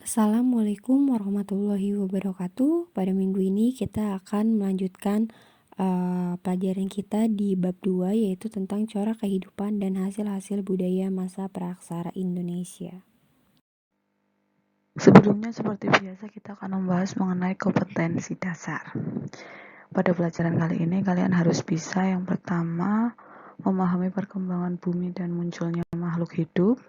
Assalamualaikum warahmatullahi wabarakatuh. Pada minggu ini kita akan melanjutkan pelajaran kita di bab 2, yaitu tentang corak kehidupan dan hasil-hasil budaya masa praaksara Indonesia. Sebelumnya, seperti biasa, kita akan membahas mengenai kompetensi dasar. Pada pelajaran kali ini, kalian harus bisa yang pertama, memahami perkembangan bumi dan munculnya makhluk hidup.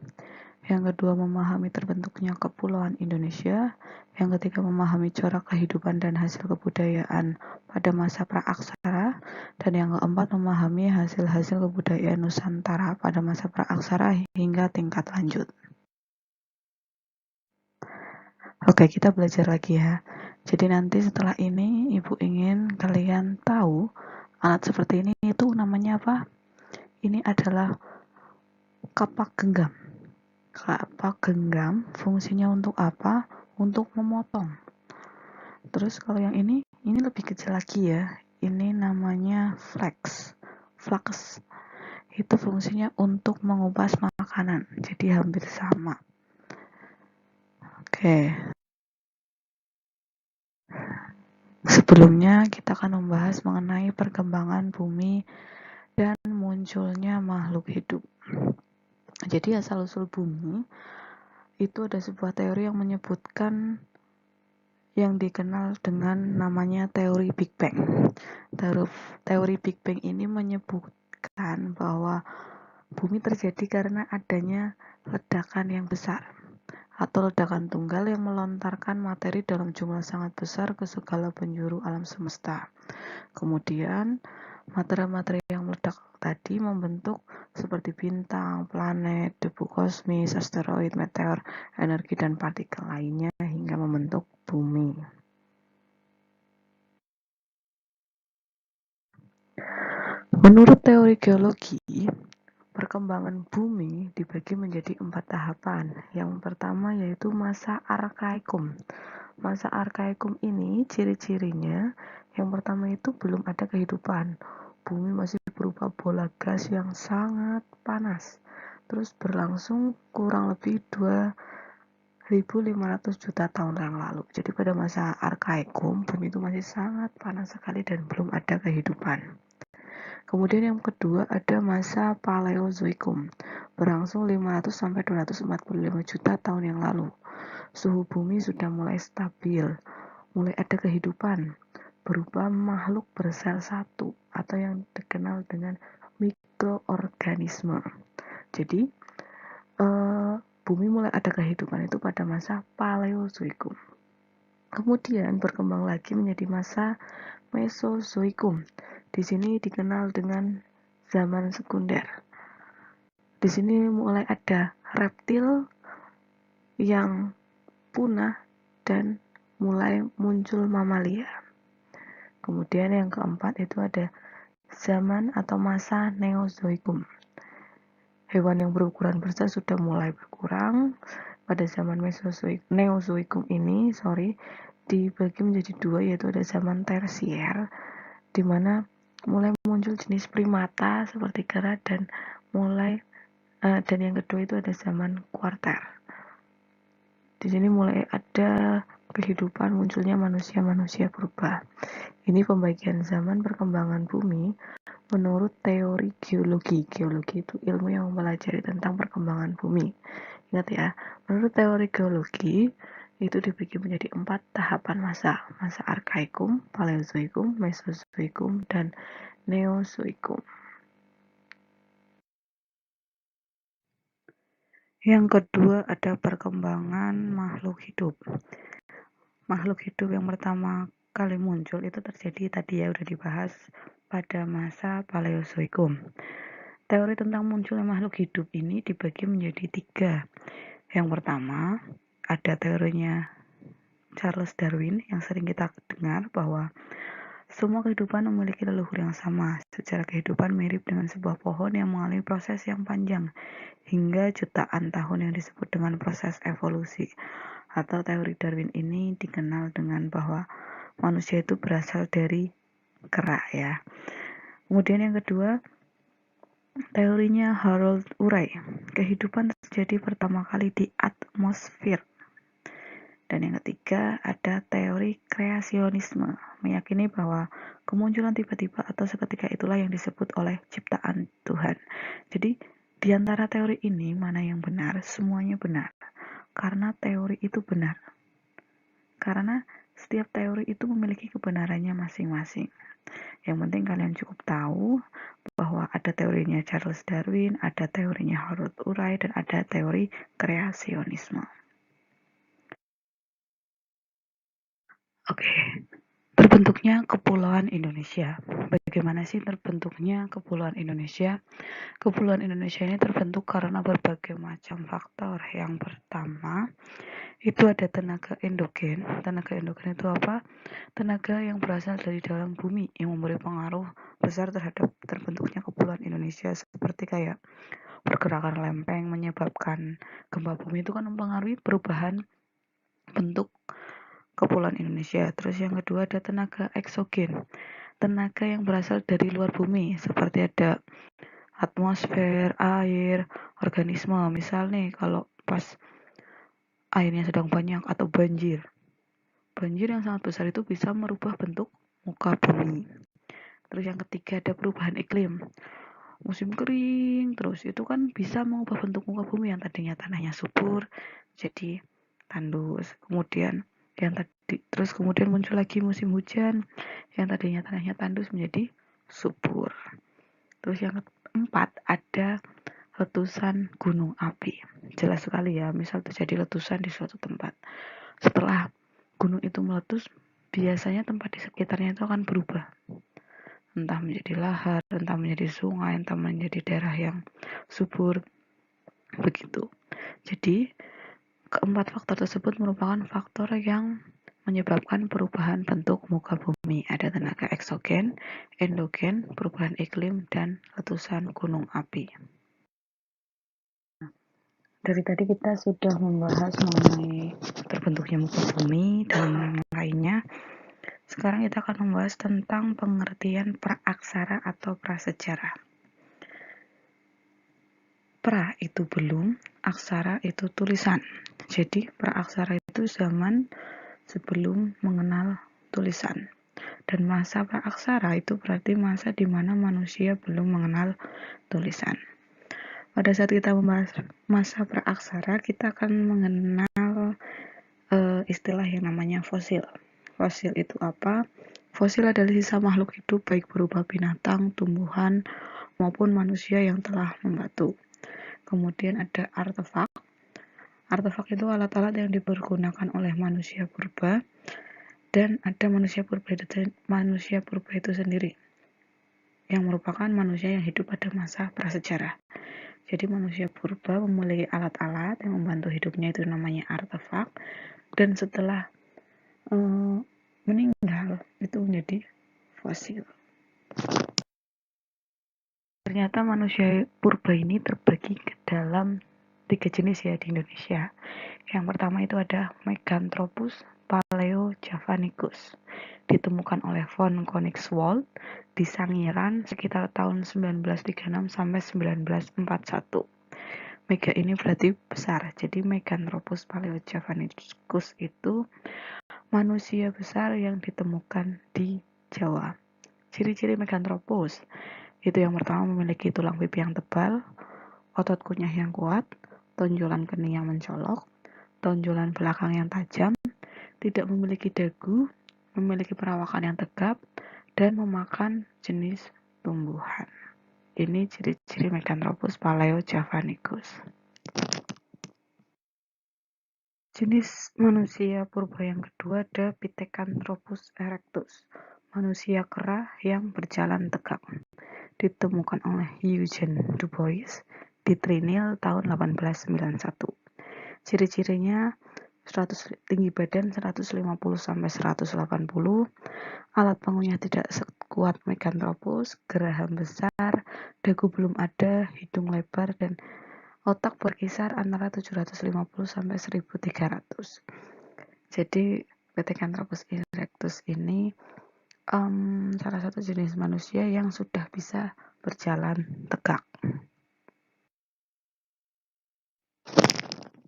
Yang kedua, memahami terbentuknya kepulauan Indonesia. Yang ketiga, memahami corak kehidupan dan hasil kebudayaan pada masa praaksara. Dan yang keempat, memahami hasil-hasil kebudayaan Nusantara pada masa praaksara hingga tingkat lanjut. Oke, kita belajar lagi ya. Jadi nanti setelah ini Ibu ingin kalian tahu alat seperti ini itu namanya apa? Ini adalah kapak genggam. Kapak genggam fungsinya untuk apa? Untuk memotong. Terus kalau yang ini lebih kecil lagi ya. Ini namanya flex. Flex itu fungsinya untuk mengupas makanan. Jadi hampir sama. Oke. Sebelumnya kita akan membahas mengenai perkembangan bumi dan munculnya makhluk hidup. Jadi asal-usul bumi itu ada sebuah teori yang menyebutkan yang dikenal dengan namanya teori Big Bang. Teori Big Bang ini menyebutkan bahwa bumi terjadi karena adanya ledakan yang besar atau ledakan tunggal yang melontarkan materi dalam jumlah sangat besar ke segala penjuru alam semesta. Kemudian materi-materi yang meledak tadi membentuk seperti bintang, planet, debu kosmis, asteroid, meteor, energi dan partikel lainnya hingga membentuk bumi. Menurut teori geologi, perkembangan bumi dibagi menjadi 4 tahapan. Yang pertama yaitu masa Arkaikum. Masa Arkaikum ini ciri-cirinya yang pertama itu belum ada kehidupan. Bumi masih berupa bola gas yang sangat panas. Terus berlangsung kurang lebih 2.500 juta tahun yang lalu. Jadi pada masa Arkaikum, bumi itu masih sangat panas sekali dan belum ada kehidupan. Kemudian yang kedua ada masa Paleozoikum, berlangsung 500 sampai 245 juta tahun yang lalu. Suhu bumi sudah mulai stabil, mulai ada kehidupan, berupa makhluk bersel satu atau yang dikenal dengan mikroorganisme. Jadi, bumi mulai ada kehidupan itu pada masa Paleozoikum. Kemudian berkembang lagi menjadi masa Mesozoikum. Di sini dikenal dengan zaman sekunder. Di sini mulai ada reptil yang punah dan mulai muncul mamalia. Kemudian yang keempat itu ada zaman atau masa Neozoikum. Hewan yang berukuran besar sudah mulai berkurang. Pada zaman Neozoikum ini, dibagi menjadi dua, yaitu ada zaman tersier, di mana mulai muncul jenis primata seperti kera dan yang kedua itu ada zaman kuarter. Di sini mulai ada kehidupan, munculnya manusia purba. Ini pembagian zaman perkembangan bumi menurut teori geologi. Geologi itu ilmu yang mempelajari tentang perkembangan bumi. Ingat ya, menurut teori geologi itu dibagi menjadi 4 tahapan masa. Masa Arkaikum, Paleozoikum, Mesozoikum, dan Neozoikum. Yang kedua ada perkembangan makhluk hidup. Makhluk hidup yang pertama kali muncul itu terjadi tadi ya udah dibahas pada masa Paleozoikum. Teori tentang munculnya makhluk hidup ini dibagi menjadi 3. Yang pertama ada teorinya Charles Darwin yang sering kita dengar bahwa semua kehidupan memiliki leluhur yang sama. Secara kehidupan mirip dengan sebuah pohon yang mengalami proses yang panjang hingga jutaan tahun yang disebut dengan proses evolusi. Atau teori Darwin ini dikenal dengan bahwa manusia itu berasal dari kera ya. Kemudian yang kedua, teorinya Harold Urey. Kehidupan terjadi pertama kali di atmosfer. Dan yang ketiga ada teori kreasionisme, meyakini bahwa kemunculan tiba-tiba atau seketika itulah yang disebut oleh ciptaan Tuhan. Jadi di antara teori ini mana yang benar? Semuanya benar. Karena teori itu benar. Karena setiap teori itu memiliki kebenarannya masing-masing. Yang penting kalian cukup tahu bahwa ada teorinya Charles Darwin, ada teorinya Harold Urey, dan ada teori kreasionisme. Oke, terbentuknya Kepulauan Indonesia. Bagaimana sih terbentuknya Kepulauan Indonesia? Kepulauan Indonesia ini terbentuk karena berbagai macam faktor. Yang pertama, itu ada tenaga endogen. Tenaga endogen itu apa? Tenaga yang berasal dari dalam bumi yang memberi pengaruh besar terhadap terbentuknya Kepulauan Indonesia, seperti kayak pergerakan lempeng menyebabkan gempa bumi, itu kan mempengaruhi perubahan bentuk Kepulauan Indonesia. Terus yang kedua ada tenaga eksogen. Tenaga yang berasal dari luar bumi, seperti ada atmosfer, air, organisme. Misal nih kalau pas airnya sedang banyak atau banjir. Banjir yang sangat besar itu bisa merubah bentuk muka bumi. Terus yang ketiga ada perubahan iklim. Musim kering terus itu kan bisa mengubah bentuk muka bumi yang tadinya tanahnya subur jadi tandus. Kemudian kemudian muncul lagi musim hujan yang tadinya tanahnya tandus menjadi subur. Terus yang keempat ada letusan gunung api. Jelas sekali ya, misal terjadi letusan di suatu tempat. Setelah gunung itu meletus, biasanya tempat di sekitarnya itu akan berubah. Entah menjadi lahar, entah menjadi sungai, entah menjadi daerah yang subur. Begitu. Jadi, keempat faktor tersebut merupakan faktor yang menyebabkan perubahan bentuk muka bumi. Ada tenaga eksogen, endogen, perubahan iklim, dan letusan gunung api. Dari tadi kita sudah membahas mengenai terbentuknya muka bumi dan lainnya. Sekarang kita akan membahas tentang pengertian praaksara atau prasejarah. Pra itu belum, aksara itu tulisan. Jadi praaksara itu zaman sebelum mengenal tulisan. Dan masa praaksara itu berarti masa di mana manusia belum mengenal tulisan. Pada saat kita membahas masa praaksara, kita akan mengenal istilah yang namanya fosil. Fosil itu apa? Fosil adalah sisa makhluk hidup baik berupa binatang, tumbuhan, maupun manusia yang telah membatu. Kemudian ada artefak. Artefak itu alat-alat yang dipergunakan oleh manusia purba, dan ada manusia purba itu sendiri, yang merupakan manusia yang hidup pada masa prasejarah. Jadi manusia purba memiliki alat-alat yang membantu hidupnya, itu namanya artefak, dan setelah meninggal itu menjadi fosil. Ternyata manusia purba ini terbagi ke dalam 3 jenis ya di Indonesia. Yang pertama itu ada Meganthropus paleojavanicus, ditemukan oleh von Koenigswald di Sangiran sekitar tahun 1936 sampai 1941. Mega ini berarti besar, jadi Meganthropus paleojavanicus itu manusia besar yang ditemukan di Jawa. Ciri-ciri Meganthropus itu yang pertama memiliki tulang pipi yang tebal, otot kunyah yang kuat, tonjolan kening yang mencolok, tonjolan belakang yang tajam, tidak memiliki dagu, memiliki perawakan yang tegap, dan memakan jenis tumbuhan. Ini ciri-ciri Meganthropus paleojavanicus. Jenis manusia purba yang kedua ada Pithecanthropus erectus, manusia kera yang berjalan tegak. Ditemukan oleh Eugene Du Bois di Trinil tahun 1891. Ciri-cirinya tinggi badan 150 sampai 180, alat pengunyah tidak sekuat Meganthropus, geraham besar, dagu belum ada, hidung lebar, dan otak berkisar antara 750 sampai 1300. Jadi Pithecanthropus erectus ini salah satu jenis manusia yang sudah bisa berjalan tegak.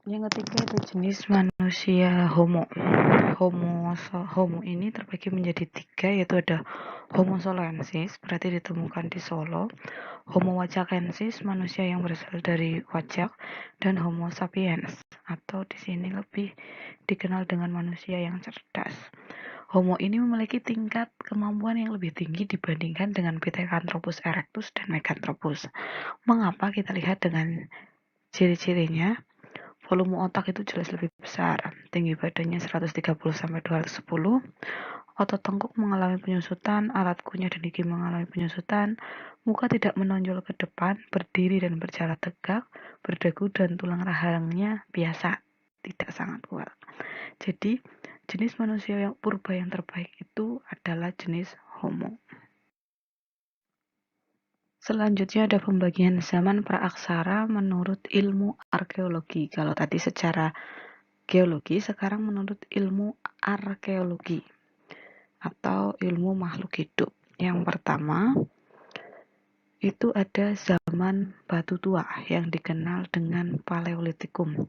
Yang ketiga ada jenis manusia Homo. Homo ini terbagi menjadi 3, yaitu ada Homo soloensis, berarti ditemukan di Solo, Homo wajakensis, manusia yang berasal dari Wajak, dan Homo sapiens, atau di sini lebih dikenal dengan manusia yang cerdas. Homo ini memiliki tingkat kemampuan yang lebih tinggi dibandingkan dengan Pithecanthropus erectus dan Meganthropus. Mengapa? Kita lihat dengan ciri-cirinya. Volume otak itu jelas lebih besar, tinggi badannya 130-210, otot tengkuk mengalami penyusutan, alat kunyah dan gigi mengalami penyusutan, muka tidak menonjol ke depan, berdiri dan berjalan tegak, berdagu dan tulang rahangnya biasa, tidak sangat kuat. Jadi, jenis manusia yang purba yang terbaik itu adalah jenis Homo. Selanjutnya ada pembagian zaman praaksara menurut ilmu arkeologi. Kalau tadi secara geologi, sekarang menurut ilmu arkeologi atau ilmu makhluk hidup. Yang pertama, itu ada zaman batu tua yang dikenal dengan Paleolitikum.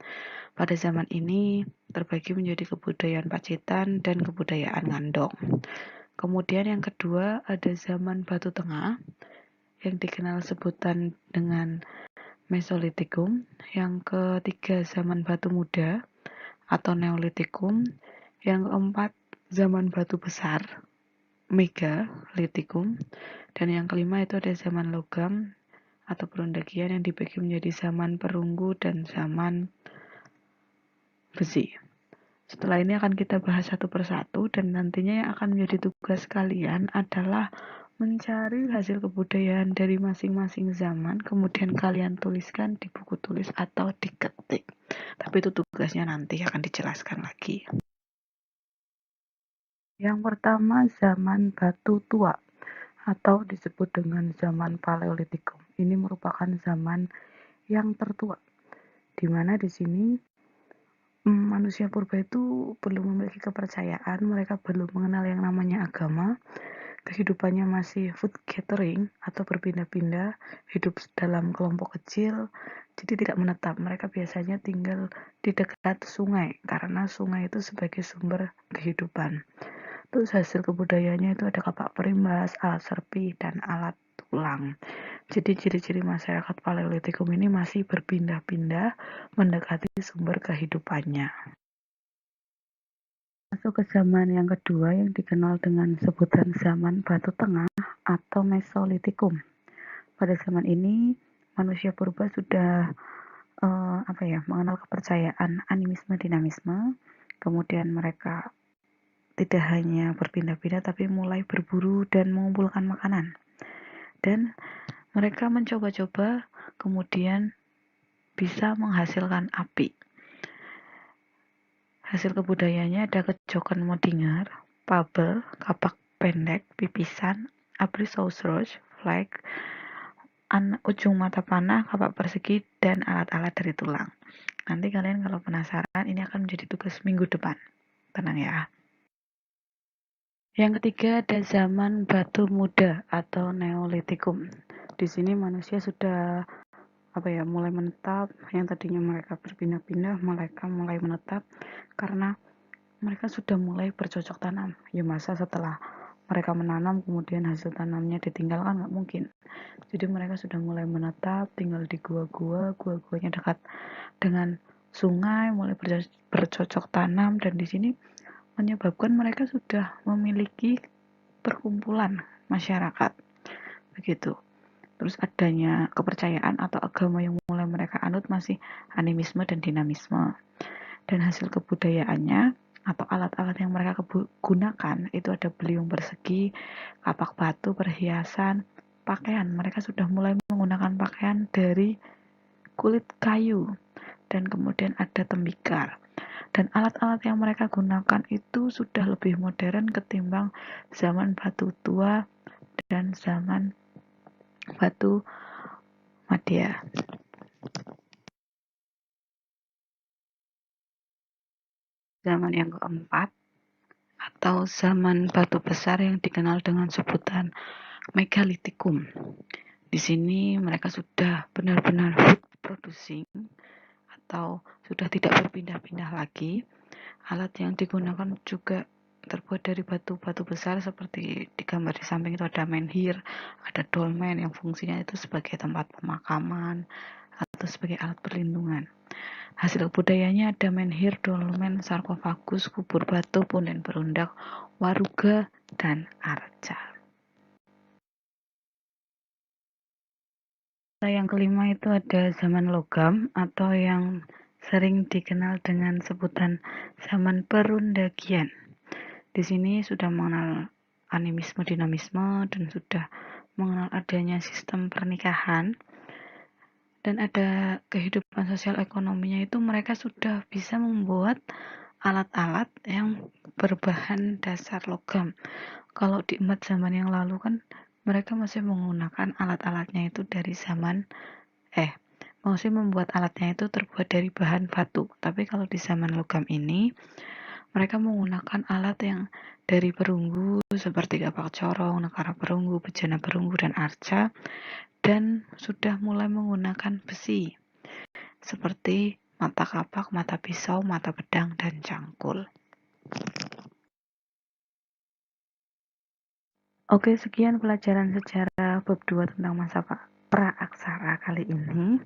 Pada zaman ini terbagi menjadi kebudayaan Pacitan dan kebudayaan Ngandong. Kemudian yang kedua ada zaman batu tengah yang dikenal sebutan dengan Mesolitikum. Yang ketiga zaman batu muda atau Neolitikum. Yang keempat zaman batu besar Megalitikum. Dan yang kelima itu ada zaman logam atau perundagian yang dibagi menjadi zaman perunggu dan zaman besi. Setelah ini akan kita bahas satu persatu, dan nantinya yang akan menjadi tugas kalian adalah mencari hasil kebudayaan dari masing-masing zaman, kemudian kalian tuliskan di buku tulis atau diketik. Tapi itu tugasnya nanti akan dijelaskan lagi. Yang pertama, zaman batu tua atau disebut dengan zaman Paleolitikum. Ini merupakan zaman yang tertua, di mana di sini manusia purba itu belum memiliki kepercayaan, mereka belum mengenal yang namanya agama, kehidupannya masih food gathering atau berpindah-pindah, hidup dalam kelompok kecil, jadi tidak menetap. Mereka biasanya tinggal di dekat sungai, karena sungai itu sebagai sumber kehidupan. Terus hasil kebudayaannya itu ada kapak perimbas, alat serpi, dan alat tulang. Jadi ciri-ciri masyarakat Paleolitikum ini masih berpindah-pindah mendekati sumber kehidupannya. Masuk ke zaman yang kedua yang dikenal dengan sebutan zaman batu tengah atau Mesolitikum. Pada zaman ini manusia purba sudah mengenal kepercayaan animisme dinamisme. Kemudian mereka tidak hanya berpindah-pindah tapi mulai berburu dan mengumpulkan makanan. Dan mereka mencoba-coba kemudian bisa menghasilkan api. Hasil kebudayaannya ada kejokan modingar, pabel, kapak pendek, pipisan, abrisaurus, flag, ujung mata panah, kapak persegi, dan alat-alat dari tulang. Nanti kalian kalau penasaran, ini akan menjadi tugas minggu depan. Tenang ya. Yang ketiga ada zaman batu muda atau Neolitikum. Di sini manusia sudah mulai menetap. Yang tadinya mereka berpindah-pindah, mereka mulai menetap karena mereka sudah mulai bercocok tanam. Ya masa setelah mereka menanam kemudian hasil tanamnya ditinggalkan, nggak mungkin. Jadi mereka sudah mulai menetap, tinggal di gua-guanya dekat dengan sungai, mulai bercocok tanam, dan di sini menyebabkan mereka sudah memiliki perkumpulan masyarakat. Begitu. Terus adanya kepercayaan atau agama yang mulai mereka anut masih animisme dan dinamisme. Dan hasil kebudayaannya atau alat-alat yang mereka gunakan itu ada beliung persegi, kapak batu, perhiasan, pakaian. Mereka sudah mulai menggunakan pakaian dari kulit kayu, dan kemudian ada tembikar. Dan alat-alat yang mereka gunakan itu sudah lebih modern ketimbang zaman batu tua dan zaman batu madya. Zaman yang keempat atau zaman batu besar yang dikenal dengan sebutan Megalitikum. Di sini mereka sudah benar-benar food producing atau sudah tidak berpindah-pindah lagi. Alat yang digunakan juga terbuat dari batu-batu besar seperti di gambar di samping itu ada menhir, ada dolmen yang fungsinya itu sebagai tempat pemakaman atau sebagai alat perlindungan. Hasil budayanya ada menhir, dolmen, sarkofagus, kubur batu, punden berundak, waruga, dan arca. Yang kelima itu ada zaman logam atau yang sering dikenal dengan sebutan zaman perundagian. Di sini sudah mengenal animisme, dinamisme, dan sudah mengenal adanya sistem pernikahan dan ada kehidupan sosial ekonominya, itu mereka sudah bisa membuat alat-alat yang berbahan dasar logam. Kalau di umat zaman yang lalu kan mereka masih menggunakan alat-alatnya itu dari zaman masih membuat alatnya itu terbuat dari bahan batu. Tapi kalau di zaman logam ini mereka menggunakan alat yang dari perunggu seperti kapak corong, nekara perunggu, bejana perunggu, dan arca, dan sudah mulai menggunakan besi seperti mata kapak, mata pisau, mata pedang, dan cangkul. Oke, sekian pelajaran sejarah bab 2 tentang masa praaksara kali ini.